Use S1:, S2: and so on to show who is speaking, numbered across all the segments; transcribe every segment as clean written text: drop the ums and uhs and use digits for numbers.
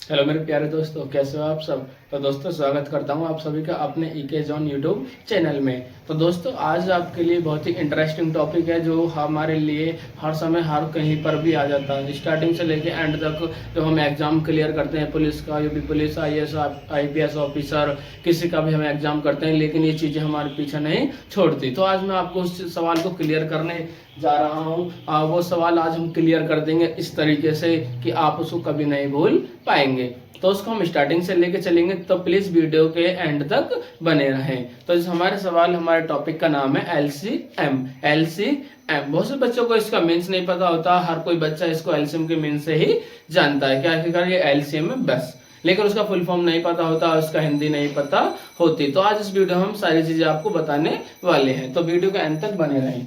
S1: Hello मेरे प्यारे दोस्तों, कैसे हो आप सब। तो दोस्तों स्वागत करता हूं आप सभी का अपने ईके जॉन यूट्यूब चैनल में। तो दोस्तों आज आपके लिए बहुत ही इंटरेस्टिंग टॉपिक है जो हमारे लिए हर समय हर कहीं पर भी आ जाता है, स्टार्टिंग से लेके एंड तक। जो हम एग्जाम क्लियर करते हैं, पुलिस का, UP police, IAS IPS officer, किसी का भी हम एग्जाम करते हैं, लेकिन ये चीज़ें हमारे पीछे नहीं छोड़ती। तो आज मैं आपको उस सवाल को क्लियर करने जा रहा हूँ। वो सवाल आज हम क्लियर कर देंगे इस तरीके से कि आप उसको कभी नहीं भूल पाएंगे। तो उसको हम स्टार्टिंग से लेके चलेंगे, तो प्लीज वीडियो के एंड तक बने रहें। तो हमारे सवाल, हमारे टॉपिक का नाम है एलसीएम। एलसीएम बहुत से बच्चों को इसका मीन्स नहीं पता होता, हर कोई बच्चा इसको एलसीएम के मीन्स से ही जानता है। क्या आखिरकार ये एलसीएम है बस, लेकिन उसका फुल फॉर्म नहीं पता होता, उसका हिंदी नहीं पता होती। तो आज इस वीडियो में हम सारी चीजें आपको बताने वाले हैं, तो वीडियो के एंड तक बने रहें।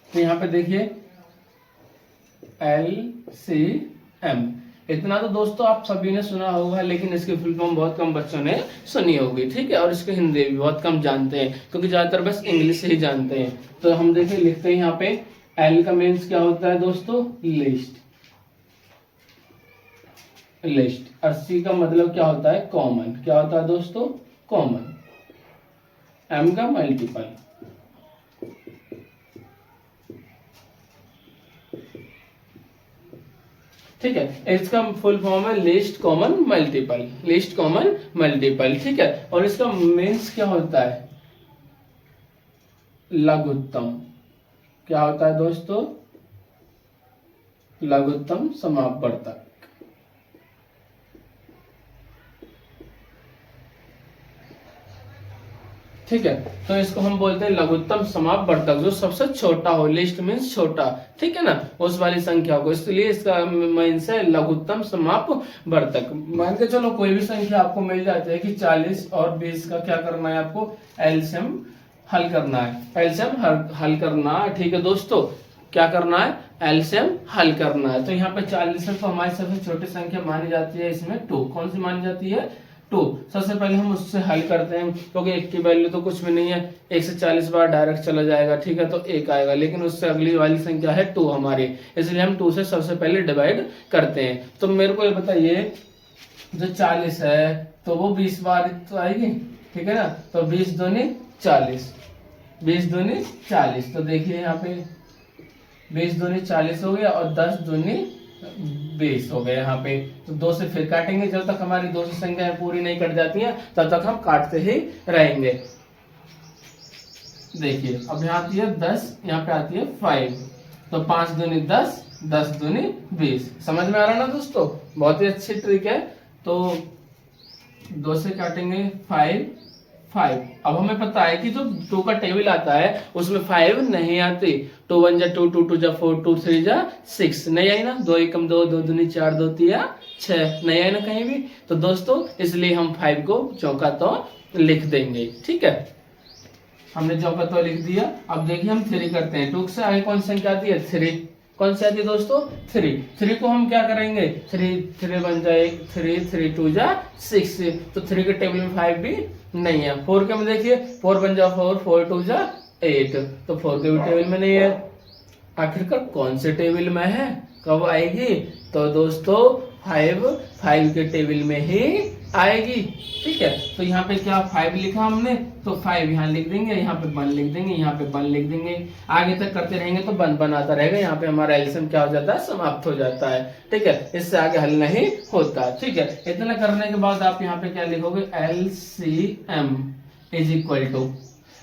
S1: तो यहाँ पे देखिए एलसीएम, इतना तो दोस्तों आप सभी ने सुना होगा, लेकिन इसकी फुल फॉर्म बहुत कम बच्चों ने सुनी होगी, ठीक है। और इसके हिंदी भी बहुत कम जानते हैं, क्योंकि ज्यादातर बस इंग्लिश से ही जानते हैं। तो हम देखिए लिखते हैं यहाँ पे, एल का मीन्स क्या होता है दोस्तों, लिस्ट। लिस्ट। और सी का मतलब क्या होता है, कॉमन। क्या होता है दोस्तों, कॉमन। एम का मल्टीपल। ठीक है, इसका फुल फॉर्म है list common multiple. List common multiple, ठीक है। और इसका मीन्स क्या होता है, लघुत्तम। क्या होता है दोस्तों, लघुत्तम समापवर्तक। ठीक है, तो इसको हम बोलते हैं लघुत्तम समापवर्तक, जो सबसे छोटा हो। लिस्ट मीन्स छोटा, ठीक है ना, उस वाली संख्या को, इसलिए इसका मीन्स है लघुत्तम समापवर्तक। मान के चलो कोई भी संख्या आपको मिल जाती है कि 40 और 20 का क्या करना है आपको, एलसीएम हल करना है। एलसीएम हल करना है, ठीक है दोस्तों। क्या करना है, एलसीएम हल करना है। तो यहाँ पे 40 तो हमारी सबसे छोटी संख्या मानी जाती है, इसमें 2। कौन सी मानी जाती है, 2। सबसे पहले हम उससे हल करते हैं, क्योंकि 1 की वैल्यू तो कुछ भी नहीं है, 1 से 40 बार डायरेक्ट चला जाएगा, ठीक है, तो 1 आएगा। लेकिन उससे अगली वाली संख्या है 2 हमारी, इसलिए हम 2 से सबसे पहले डिवाइड करते हैं। तो मेरे को ये बताइए, जो 40 है तो वो 20 बार तो आएगी, ठीक है ना। तो 20 दूनी 40, 20 दूनी 40। तो देखिए यहाँ पे 20 दूनी 40 हो गया, और 10 दूनी 20 हो गए यहाँ पे। तो 2 से फिर काटेंगे, जब तक हमारी 2 से संख्या पूरी नहीं कट जाती है तब तक हम काटते ही रहेंगे। देखिए अब यहाँ आती है 10, यहाँ पे आती है 5, तो 5 दूनी 10, 10 दूनी 20। समझ में आ रहा ना दोस्तों, बहुत ही अच्छी ट्रिक है। तो 2 से काटेंगे 5, 5। अब हमें पता है कि जो 2 का टेबल आता है उसमें 5 नहीं आती। 2 1 जा 2, 2 2 जा 4, 2 3 जा 6, नहीं आई ना। 2 1 2, 2 दूनी 4, 2 3 6, नहीं आई ना कहीं भी। तो दोस्तों इसलिए हम 5 को चौका तो लिख देंगे, ठीक है। हमने चौका तो लिख दिया। अब देखिए हम 3 करते हैं। 2 से आगे कौन सी संख्या आती है, 3। कौन सी आती है दोस्तों, 3। 3 को हम क्या करेंगे, 3 3 बन जाए 3, 3 2 जा 6। तो 3 के टेबल में 5 भी नहीं है। 4 के में देखिए 4 बन जा 4, 4 2 जा 8, तो 4 के भी टेबल में नहीं है। आखिरकार कौन से टेबल में है, कब आएगी, तो दोस्तों 5 के टेबल में ही आएगी, ठीक है। तो यहाँ पे क्या 5 लिखा हमने, तो 5 यहाँ लिख देंगे, यहाँ पे 1 लिख देंगे, यहाँ पे 1 लिख देंगे। आगे तक करते रहेंगे तो 1 बनाता रहेगा। यहाँ पे हमारा एलसीएम क्या हो जाता है, समाप्त हो जाता है, ठीक है। इससे आगे हल नहीं होता, ठीक है। इतना करने के बाद आप यहाँ पे क्या लिखोगे, एलसीएम इज इक्वल टू।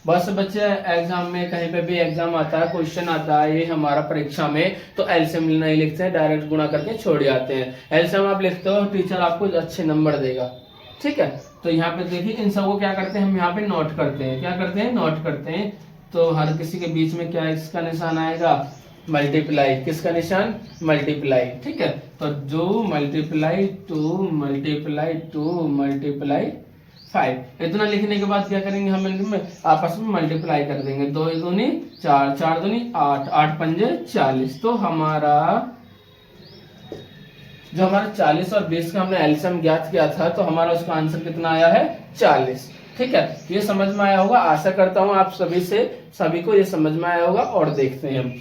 S1: बस बच्चे एग्जाम में कहीं पे भी एग्जाम आता है, क्वेश्चन आता है ये हमारा परीक्षा में, तो एलसीएम नहीं लिखते हैं, डायरेक्ट गुणा करके छोड़ जाते हैं। एलसीएम आप लिखते हो, टीचर आपको अच्छे नंबर देगा, ठीक है। तो यहाँ पे देखिए इन सबको क्या करते हैं, हम यहाँ पे नोट करते हैं। क्या करते हैं, नोट करते हैं। तो हर किसी के बीच में क्या इसका निशान आएगा, मल्टीप्लाई। किसका निशान, मल्टीप्लाई, ठीक है। तो जो मल्टीप्लाई 2 मल्टीप्लाई 2 मल्टीप्लाई 5, इतना लिखने के बाद क्या करेंगे, हम आपस में मल्टीप्लाई कर देंगे। 2 दूनी 4, 4 दूनी 8, 8 पंजे 40। तो हमारा जो हमारा 40 और 20 का हमने एलसीएम ज्ञात किया था, तो हमारा उसका आंसर कितना आया है, 40, ठीक है। ये समझ में आया होगा, आशा करता हूं आप सभी को ये समझ में आया होगा। और देखते हैं हम,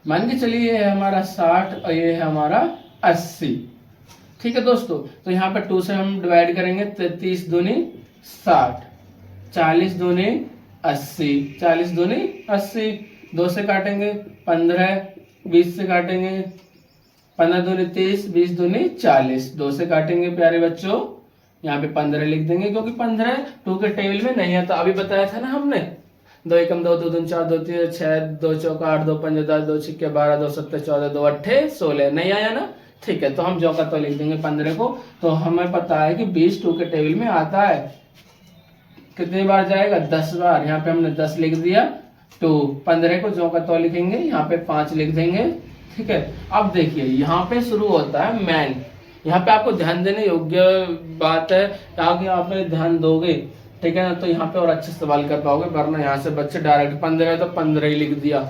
S1: मान के चलिए ये है हमारा 60 और ये है हमारा 80, ठीक है दोस्तों, तो यहाँ पे 2 से हम डिवाइड करेंगे, 30 दूनी 60, 40 दूनी 80, 40 दूनी 80, 2 से काटेंगे 15, 20 से काटेंगे 15 दूनी 30, 20 दूनी 40, 2 से काटेंगे प्यारे बच्चों, यहाँ पे 15 लिख देंगे क्योंकि 15 2 के टेबल में नहीं है, तो अभी बताया था ना हमने, 2 एकम 2, 2 दूनी 4, 2 3 6, 2 चौका 8, 2 पंजे 10, 2 छिक्के 12, 2 सत्ते 14, 2 अट्ठे 16, नहीं आया ना, ठीक है, तो हम जो का तो लिख देंगे 15 को। तो हमें पता है कि 20 2 के टेबल में आता है, कितनी बार जाएगा, 10 बार, यहाँ पे हमने 10 लिख दिया, 2 15 को जो का तो लिखेंगे, यहाँ पे 5 लिख देंगे, ठीक है। अब देखिए यहाँ पे शुरू होता है मैन, यहाँ पे आपको ध्यान देने योग्य बात है, ताकि आप ध्यान दोगे, ठीक है ना, तो यहाँ पे और अच्छे सवाल कर पाओगे, वरना यहाँ से बच्चे डायरेक्ट 15 तो 15 ही लिख दिया,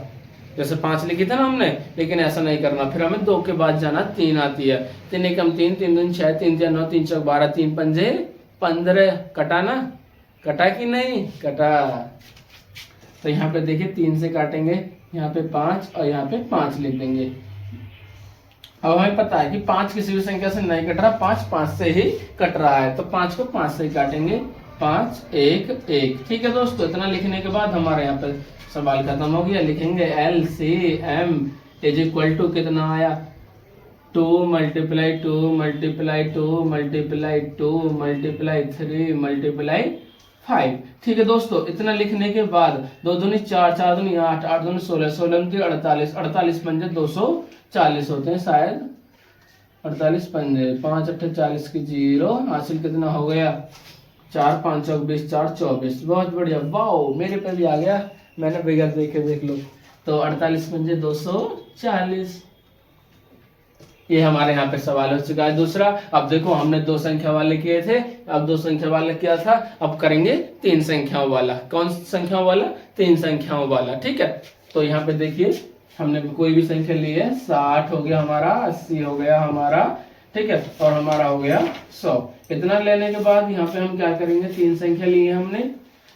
S1: जैसे 5 लिखी था ना हमने, लेकिन ऐसा नहीं करना, फिर हमें 2 के बाद जाना, 3 आती है, 3 एकम 3, 3 दूनी 6, 3 3 9, 3 चौक 12, 3 पंजे 15, कटा ना, कटा कि नहीं कटा। तो यहाँ पे देखिए 3 से काटेंगे, यहाँ पे 5 और यहाँ पे 5 लिख देंगे। अब हमें पता है कि 5 किसी भी संख्या से नहीं कट रहा, 5 5 से ही कट रहा है, तो 5 को 5 से ही काटेंगे, 5 1 1, ठीक है दोस्तों। इतना लिखने के बाद हमारे यहाँ पे सवाल खत्म हो गया, लिखेंगे LCM इज इक्वल टू कितना आया, 2 multiply 2 multiply 2 multiply 2 multiply 3 multiply 5, ठीक है दोस्तों। इतना लिखने के बाद 2 दूनी 4, 4 दूनी 8, 8 दूनी 16, 16 दूनी 48, 48 पंजे 240 होते हैं शायद, 48 पंजे 5 अट्ठे 40 की 0, हासिल कितना हो गया, 4 5 चौक 20, 4 24, बहुत बढ़िया, वाओ मेरे पे भी आ गया, मैंने बिगड़ देखे देख लो, तो 48 पंजे 240, ये हमारे यहाँ पे सवाल हो चुका है दूसरा। अब देखो हमने 2 संख्या वाले किए थे, अब 2 संख्या वाले किया था, अब करेंगे 3 संख्याओं वाला। कौन सी संख्याओं वाला, 3 संख्याओं वाला, ठीक है। तो यहाँ पे देखिए हमने कोई भी संख्या ली है, 60 हो गया हमारा, 80 हो गया हमारा, ठीक है, और हमारा हो गया 100। इतना लेने के बाद यहाँ पे हम क्या करेंगे, 3 संख्या ली है हमने,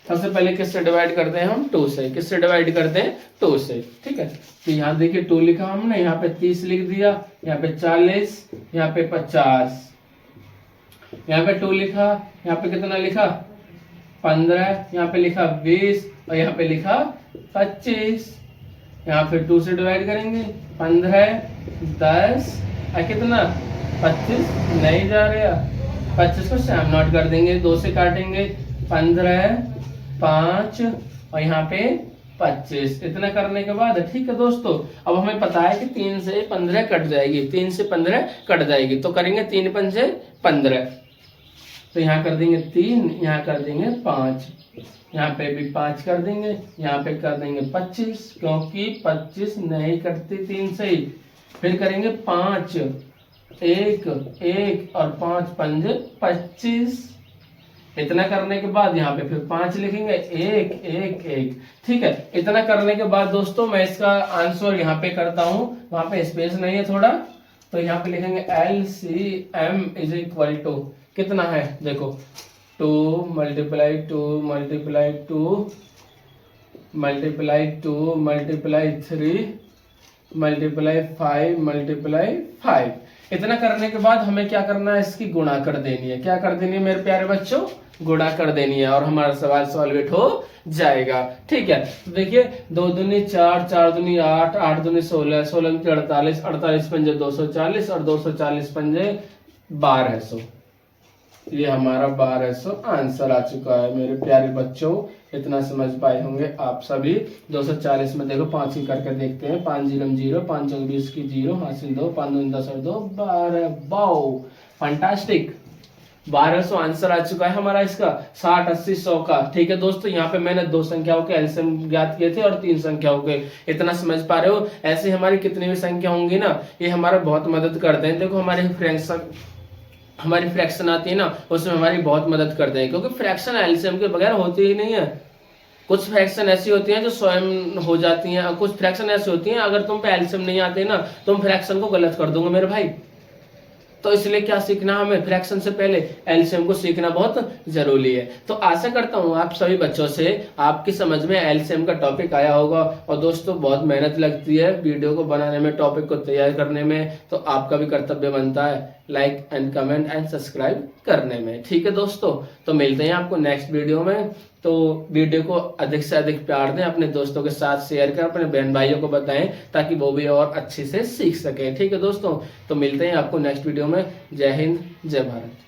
S1: सबसे पहले किससे डिवाइड करते हैं हम, 2 से, किससे डिवाइड करते हैं, 2 से, ठीक है। तो यहाँ देखिए 2 लिखा हमने, यहाँ पे 30 लिख दिया, यहाँ पे 40, यहाँ पे 50, यहाँ पे 2 लिखा, यहाँ पे कितना लिखा 15, यहाँ पे लिखा 20 और यहाँ पे लिखा 25। यहाँ पे 2 से डिवाइड करेंगे, 15 10 और कितना 25 नहीं जा रहा, 25 को सैम नोट कर देंगे, 2 से काटेंगे, 15 5 और यहाँ पे 25। इतना करने के बाद ठीक है दोस्तों, अब हमें पता है कि 3 से 15 कट जाएगी, 3 से 15 कट जाएगी, तो करेंगे 3 पंजे 15, तो यहाँ कर देंगे 3, यहाँ कर देंगे 5, यहाँ पे भी 5 कर देंगे, यहाँ पे कर देंगे 25, क्योंकि 25 नहीं कटती 3 से ही। फिर करेंगे 5 1 1 और 5 पंजे 25। इतना करने के बाद यहाँ पे फिर 5 लिखेंगे, 1 1 1, ठीक है। इतना करने के बाद दोस्तों मैं इसका आंसर यहाँ पे करता हूँ, वहां पे स्पेस नहीं है थोड़ा, तो यहाँ पे लिखेंगे LCM इज इक्वल टू कितना है, देखो 2 multiply 2 multiply 2 multiply 2 multiply 3 multiply 5 multiply 5। इतना करने के बाद हमें क्या करना है, इसकी गुणा कर देनी है। क्या कर देनी है मेरे प्यारे बच्चों, गुणा कर देनी है, और हमारा सवाल सॉल्वेट हो जाएगा, ठीक है। तो देखिए 2 दूनी 4, 4 दूनी 8, 8 दूनी 16, 16 दूनी 48, 48 पंजे 240 और 240 पंजे 1200। ये हमारा 1200 आंसर आ चुका है मेरे प्यारे बच्चों। इतना समझ पाए होंगे आप सभी। 240 में देखो 5 ही करके देखते हैं, 5 0 0, 5 चौक 20 की 0, हासिल 2, 5 2 10 और 2 12, वाओ फंटास्टिक, 1200 आंसर आ चुका है हमारा इसका, 60 80 100 का, ठीक है दोस्तों। यहाँ पे मैंने 2 संख्याओं के एलसीएम ज्ञात किए थे और 3 संख्याओं के, इतना समझ पा रहे हो। ऐसे हमारी कितनी भी संख्या होंगी ना, ये हमारा बहुत मदद करते हैं। देखो हमारी फ्रैक्शन आती है ना, उसमें हमारी बहुत मदद करते हैं, क्योंकि फ्रैक्शन एलसीएम के बगैर होती ही नहीं है। कुछ फ्रैक्शन ऐसी होती हैं जो स्वयं हो जाती हैं, और कुछ फ्रैक्शन ऐसी होती हैं अगर तुम पे एलसीएम नहीं आते ना, तुम फ्रैक्शन को गलत कर दोगे मेरे भाई। तो इसलिए क्या सीखना हमें, फ्रैक्शन से पहले एलसीएम को सीखना बहुत जरूरी है। तो आशा करता हूँ आप सभी बच्चों से आपकी समझ में एलसीएम का टॉपिक आया होगा। और दोस्तों बहुत मेहनत लगती है वीडियो को बनाने में, टॉपिक को तैयार करने में, तो आपका भी कर्तव्य बनता है like and comment and subscribe करने में। ठीक है दोस्तों, तो मिलते हैं आपको नेक्स्ट वीडियो में। तो वीडियो को अधिक से अधिक प्यार दें, अपने दोस्तों के साथ शेयर करें, अपने बहन भाइयों को बताएं ताकि वो भी और अच्छे से सीख सकें। ठीक है दोस्तों, तो मिलते हैं आपको नेक्स्ट वीडियो में। जय हिंद, जय भारत।